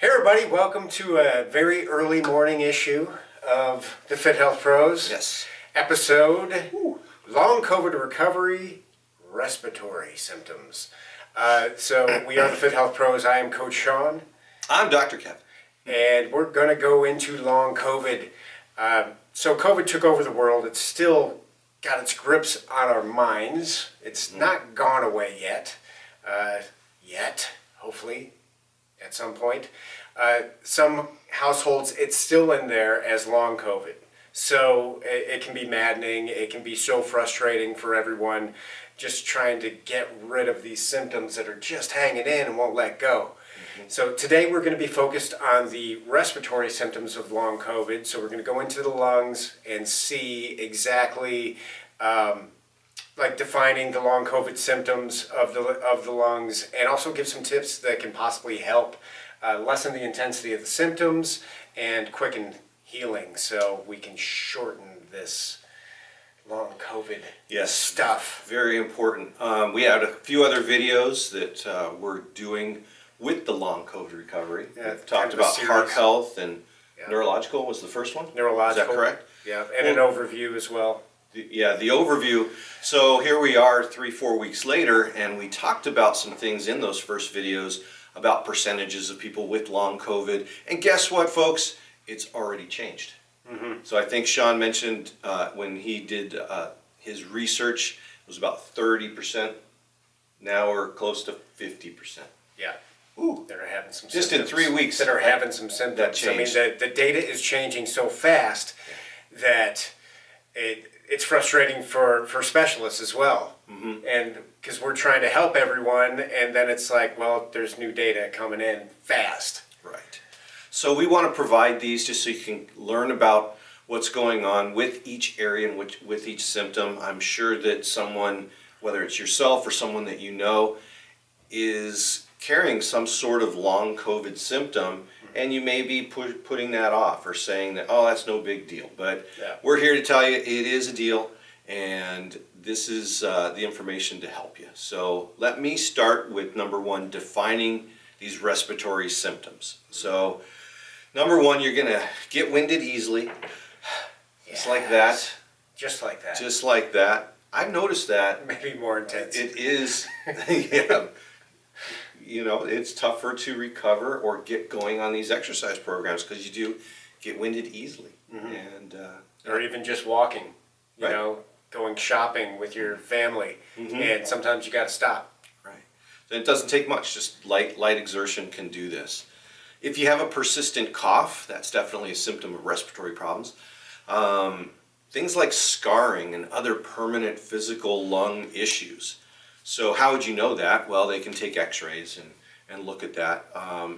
Hey everybody, welcome to a very early morning issue of the FitHealth Pros. Yes. Episode, Long COVID Recovery, Respiratory Symptoms. So we are the FitHealth Pros. I am Coach Sean. I'm Dr. Kevin. And we're going to go into long COVID. So COVID took over the world. It's still got its grips on our minds. It's not gone away yet. Hopefully. At some point. Some households, it's still in there as long COVID. So it can be maddening. It can be so frustrating for everyone just trying to get rid of these symptoms that are just hanging in and won't let go. So today we're going to be focused on the respiratory symptoms of long COVID. So we're going to go into the lungs and see exactly like defining the long COVID symptoms of the lungs, and also give some tips that can possibly help lessen the intensity of the symptoms and quicken healing, so we can shorten this long COVID stuff. Very important. We had a few other videos that we're doing with the long COVID recovery. We've talked about heart health and neurological was the first one? Neurological. Is that correct? Yeah, and an overview as well. The overview. So here we are 3-4 weeks later, and we talked about some things in those first videos about percentages of people with long COVID. And guess what, folks? It's already changed. So I think Sean mentioned when he did his research, it was about 30%. Now we're close to 50%. Yeah. Ooh. That are having some just symptoms. in 3 weeks. That are having some symptoms. I mean, the data is changing so fast that it's frustrating for specialists as well. And because we're trying to help everyone, and then it's like, well, there's new data coming in fast. Right. So we want to provide these just so you can learn about what's going on with each area and with each symptom. I'm sure that someone, whether it's yourself or someone that you know, is carrying some sort of long COVID symptom, and you may be putting that off or saying that, oh, that's no big deal. But we're here to tell you it is a deal, and this is the information to help you. So let me start with number one, defining these respiratory symptoms. So number one, you're going to get winded easily. Just like that. Just like that. Just like that. I've noticed that. Maybe more intense. It is. Yeah. You know, it's tougher to recover or get going on these exercise programs because you do get winded easily. And or even just walking, you Right. know, going shopping with your family, and sometimes you got to stop. Right. And it doesn't take much, just light exertion can do this. If you have a persistent cough, that's definitely a symptom of respiratory problems. Things like scarring and other permanent physical lung issues. So how would you know that? Well, they can take x-rays and look at that.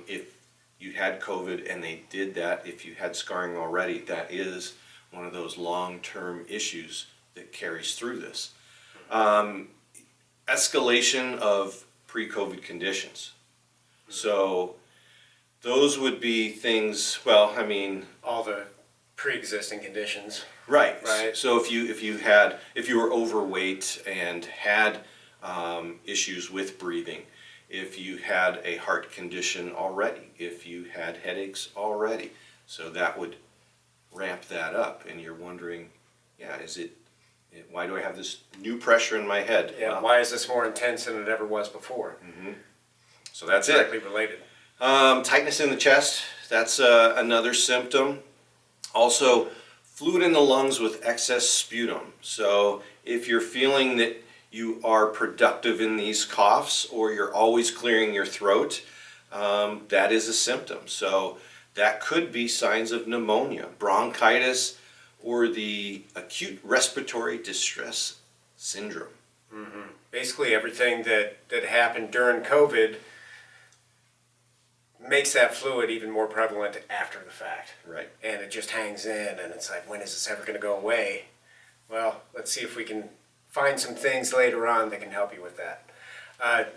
If you had COVID and they did that, if you had scarring already, that is one of those long-term issues that carries through this. Escalation of pre-COVID conditions. So those would be things, well, I mean, All the pre-existing conditions. right. Right. So if you were overweight and had issues with breathing, if you had a heart condition already, if you had headaches already, so that would ramp that up, and you're wondering, why do I have this new pressure in my head? Yeah. Why is this more intense than it ever was before? So that's Directly related. Tightness in the chest, that's another symptom. Also, fluid in the lungs with excess sputum. So if you're feeling that you are productive in these coughs, or you're always clearing your throat, that is a symptom. So that could be signs of pneumonia, bronchitis, or the acute respiratory distress syndrome. Basically, everything that happened during COVID makes that fluid even more prevalent after the fact. Right. And it just hangs in, and it's like, when is this ever going to go away? Well, let's see if we can find some things later on that can help you with that.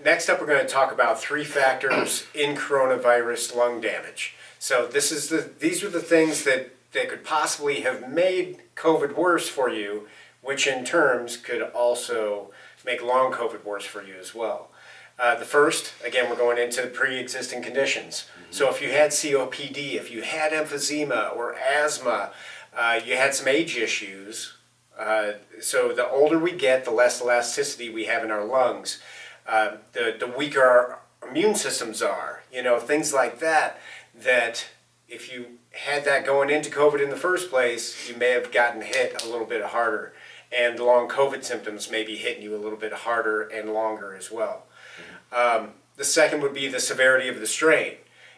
Next up, we're going to talk about 3 factors in coronavirus lung damage. So these are the things that could possibly have made COVID worse for you, which in terms could also make long COVID worse for you as well. The first, again, we're going into pre-existing conditions. So if you had COPD, if you had emphysema or asthma, you had some age issues. So the older we get, the less elasticity we have in our lungs. The weaker our immune systems are. Things like that, that if you had that going into COVID in the first place, you may have gotten hit a little bit harder. And the long COVID symptoms may be hitting you a little bit harder and longer as well. The second would be the severity of the strain.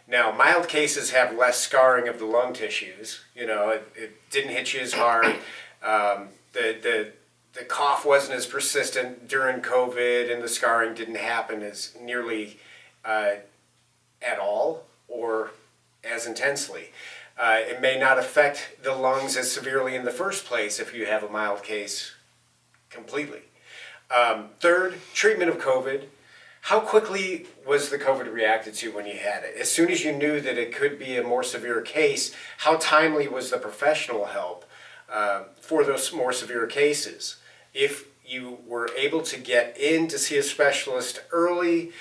Now, mild cases have less scarring of the lung tissues. It didn't hit you as hard. The cough wasn't as persistent during COVID, and the scarring didn't happen as nearly at all or as intensely. It may not affect the lungs as severely in the first place if you have a mild case completely. Third, treatment of COVID. How quickly was the COVID reacted to when you had it? As soon as you knew that it could be a more severe case, how timely was the professional help for those more severe cases? If you were able to get in to see a specialist early,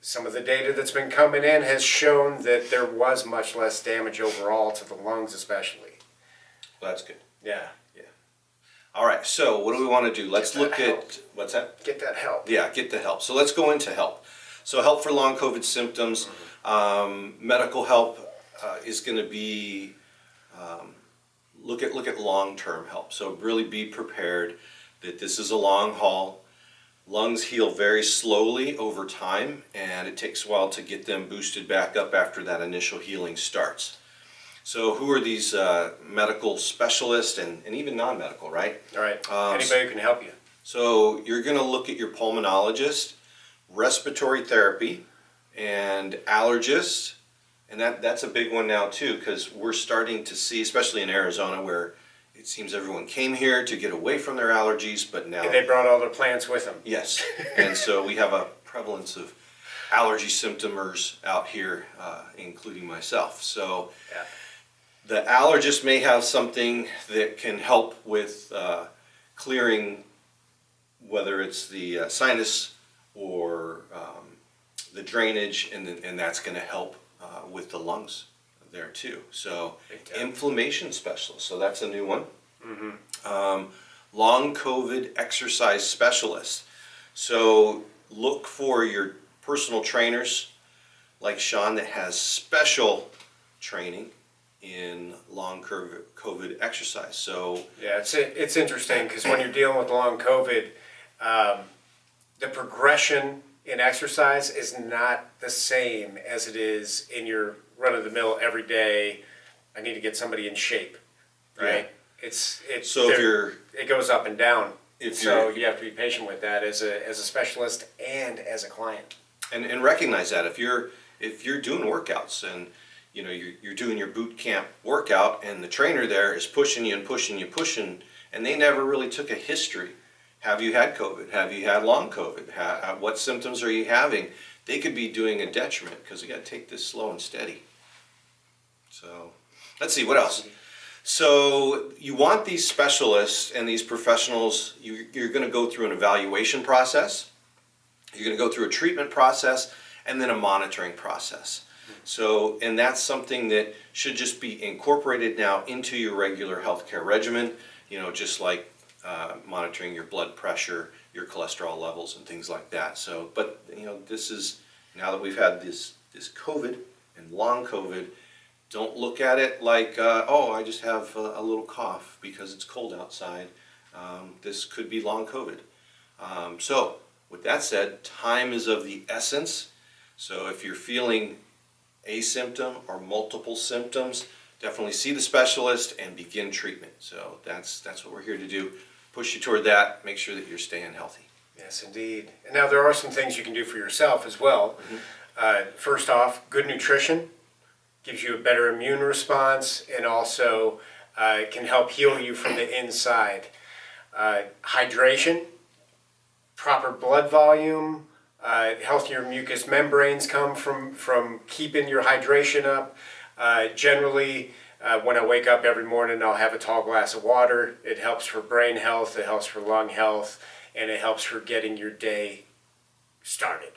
some of the data that's been coming in has shown that there was much less damage overall to the lungs especially. Well, that's good. Yeah. All right, so what do we want to do? Let's look at, what's that? Get that help. Yeah, get the help. So let's go into help. So help for long COVID symptoms. Medical help is going to be, look at long-term help. So really be prepared that this is a long haul. Lungs heal very slowly over time, and it takes a while to get them boosted back up after that initial healing starts. So who are these medical specialists and even non-medical, right? All right, anybody who can help you. So you're going to look at your pulmonologist, respiratory therapy, and allergist. And that's a big one now too, because we're starting to see, especially in Arizona, where it seems everyone came here to get away from their allergies, but now... And they brought all their plants with them. Yes, and so we have a prevalence of allergy symptomers out here, including myself. So Yeah. the allergist may have something that can help with clearing, whether it's the sinus or the drainage, and that's going to help with the lungs there too. So inflammation specialist, so that's a new one. Long COVID exercise specialist. So look for your personal trainers like Sean that has special training in long COVID exercise. So yeah, it's interesting because when you're dealing with long COVID, the progression in exercise is not the same as it is in your run-of-the-mill every day. I need to get somebody in shape, right? Yeah. It's so it goes up and down. So you have to be patient with that as a specialist and as a client. And recognize that if you're doing workouts and you're doing your boot camp workout and the trainer there is pushing you and pushing you, and they never really took a history. Have you had COVID? Have you had long COVID? What symptoms are you having? They could be doing a detriment because you got to take this slow and steady. So let's see, what else? So you want these specialists and these professionals, you're going to go through an evaluation process, you're going to go through a treatment process, and then a monitoring process. So, and that's something that should just be incorporated now into your regular healthcare regimen, just like monitoring your blood pressure, your cholesterol levels, and things like that. So, but this is, now that we've had this COVID and long COVID, don't look at it like, oh, I just have a little cough because it's cold outside. This could be long COVID. So, with that said, time is of the essence. So if you're feeling a symptom or multiple symptoms, definitely see the specialist and begin treatment. So that's what we're here to do. Push you toward that, make sure that you're staying healthy. Yes, indeed. And now there are some things you can do for yourself as well. First off, good nutrition gives you a better immune response and also can help heal you from the inside. Hydration, proper blood volume, healthier mucous membranes come from keeping your hydration up. Generally, when I wake up every morning, I'll have a tall glass of water. It helps for brain health, it helps for lung health, and it helps for getting your day started.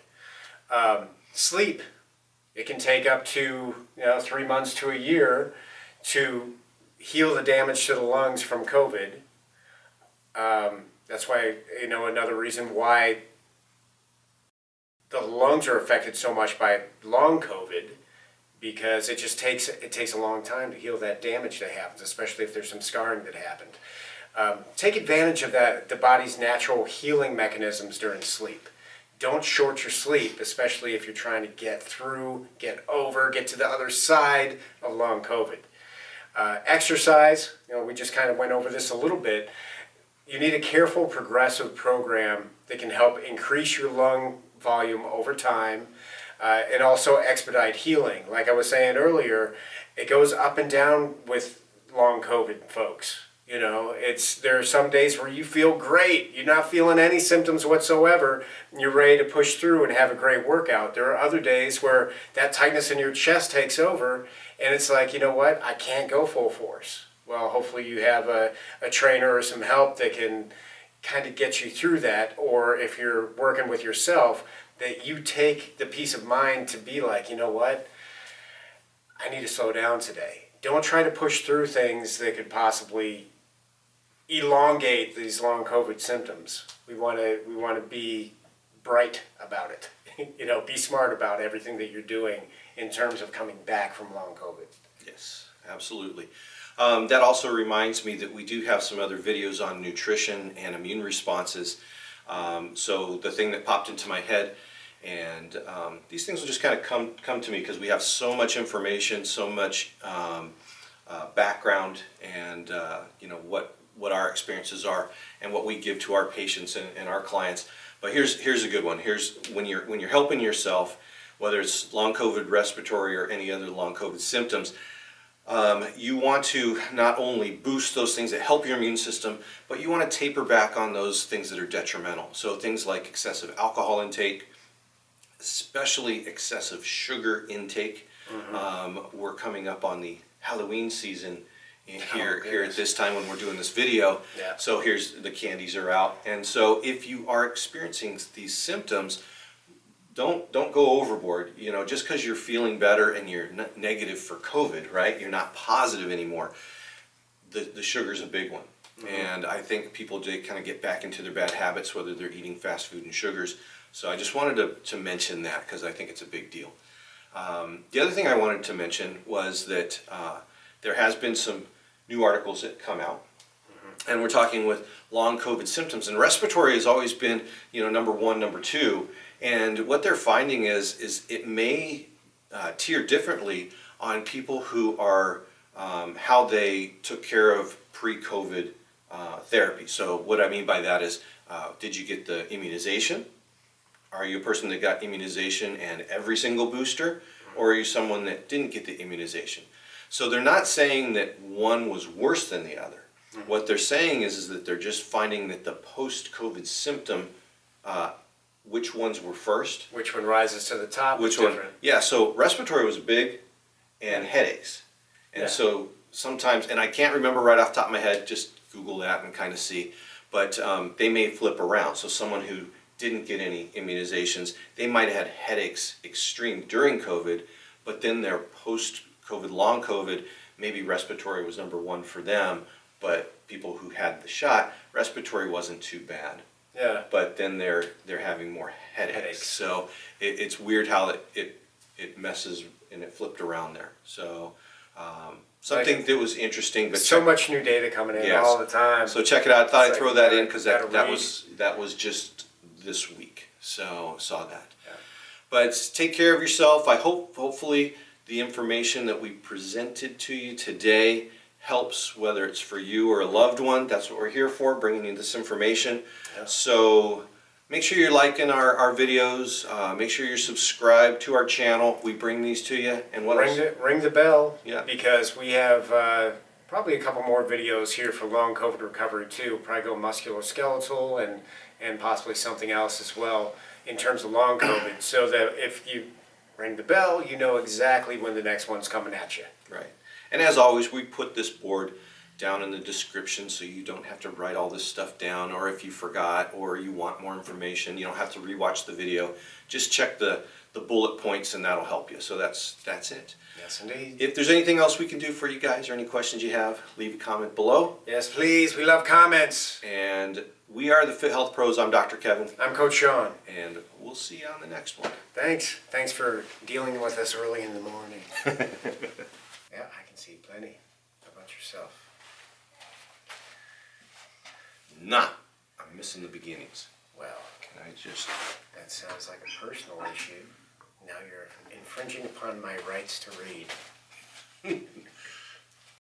Sleep, it can take up to 3 months to a year to heal the damage to the lungs from COVID. That's why, another reason why the lungs are affected so much by long COVID, because it takes a long time to heal that damage that happens, especially if there's some scarring that happened. Take advantage of the body's natural healing mechanisms during sleep. Don't short your sleep, especially if you're trying to get through, get to the other side of long COVID. Exercise, we just kind of went over this a little bit. You need a careful, progressive program that can help increase your lung volume over time, and also expedite healing. Like I was saying earlier, it goes up and down with long COVID, folks. There are some days where you feel great, you're not feeling any symptoms whatsoever, and you're ready to push through and have a great workout. There are other days where that tightness in your chest takes over, and it's like, you know what, I can't go full force. Well, hopefully you have a trainer or some help that can kind of get you through that, or if you're working with yourself, that you take the peace of mind to be like, you know what, I need to slow down today. Don't try to push through things that could possibly elongate these long COVID symptoms. We want to be bright about it. Be smart about everything that you're doing in terms of coming back from long COVID. Yes, absolutely. That also reminds me that we do have some other videos on nutrition and immune responses. So the thing that popped into my head, and these things will just kind of come to me because we have so much information, so much background, and what our experiences are and what we give to our patients and our clients. But here's a good one. Here's when you're helping yourself, whether it's long COVID respiratory or any other long COVID symptoms. You want to not only boost those things that help your immune system, but you want to taper back on those things that are detrimental. So things like excessive alcohol intake, especially excessive sugar intake. Mm-hmm. We're coming up on the Halloween season here at this time when we're doing this video. Yeah. So here's the candies are out. And so if you are experiencing these symptoms, don't go overboard. Just because you're feeling better and you're negative for COVID, right? You're not positive anymore. The sugar's a big one. Mm-hmm. And I think people do kind of get back into their bad habits, whether they're eating fast food and sugars. So I just wanted to mention that because I think it's a big deal. The other thing I wanted to mention was that there has been some new articles that come out. Mm-hmm. And we're talking with long COVID symptoms. And respiratory has always been, number one, number two. And what they're finding is it may tier differently on people who are how they took care of pre-COVID therapy. So what I mean by that is, did you get the immunization? Are you a person that got immunization and every single booster? Or are you someone that didn't get the immunization? So they're not saying that one was worse than the other. Mm-hmm. What they're saying is that they're just finding that the post-COVID symptom, which ones were first. Which one rises to the top? Which one? Yeah, so respiratory was big, and headaches. And so sometimes, and I can't remember right off the top of my head, just Google that and kind of see, but they may flip around. So someone who didn't get any immunizations, they might have had headaches extreme during COVID, but then their post-COVID, long COVID, maybe respiratory was number one for them, but people who had the shot, respiratory wasn't too bad. Yeah. But then they're having more headaches. So it's weird how it messes and it flipped around there. So something that was interesting. But so much new data coming in all the time. So check it out. I thought I'd throw that in because that was just this week. So saw that. Yeah. But take care of yourself. I hopefully the information that we presented to you today helps, whether it's for you or a loved one. That's what we're here for, bringing you this information. Yeah. So make sure you're liking our videos. Make sure you're subscribed to our channel. We bring these to you. And ring the bell. Yeah. Because we have probably a couple more videos here for long COVID recovery too. Probably go musculoskeletal and possibly something else as well in terms of long COVID. So that if you ring the bell, you know exactly when the next one's coming at you. Right. And as always, we put this board down in the description so you don't have to write all this stuff down, or if you forgot or you want more information, you don't have to rewatch the video. Just check the bullet points and that'll help you. So that's it. Yes, indeed. If there's anything else we can do for you guys or any questions you have, leave a comment below. Yes, please. We love comments. And we are the Fit Health Pros. I'm Dr. Kevin. I'm Coach Sean. And we'll see you on the next one. Thanks. Thanks for dealing with us early in the morning. Yeah, I can see plenty. How about yourself? I'm missing the beginnings. Well, Can I just... that sounds like a personal issue. Now you're infringing upon my rights to read.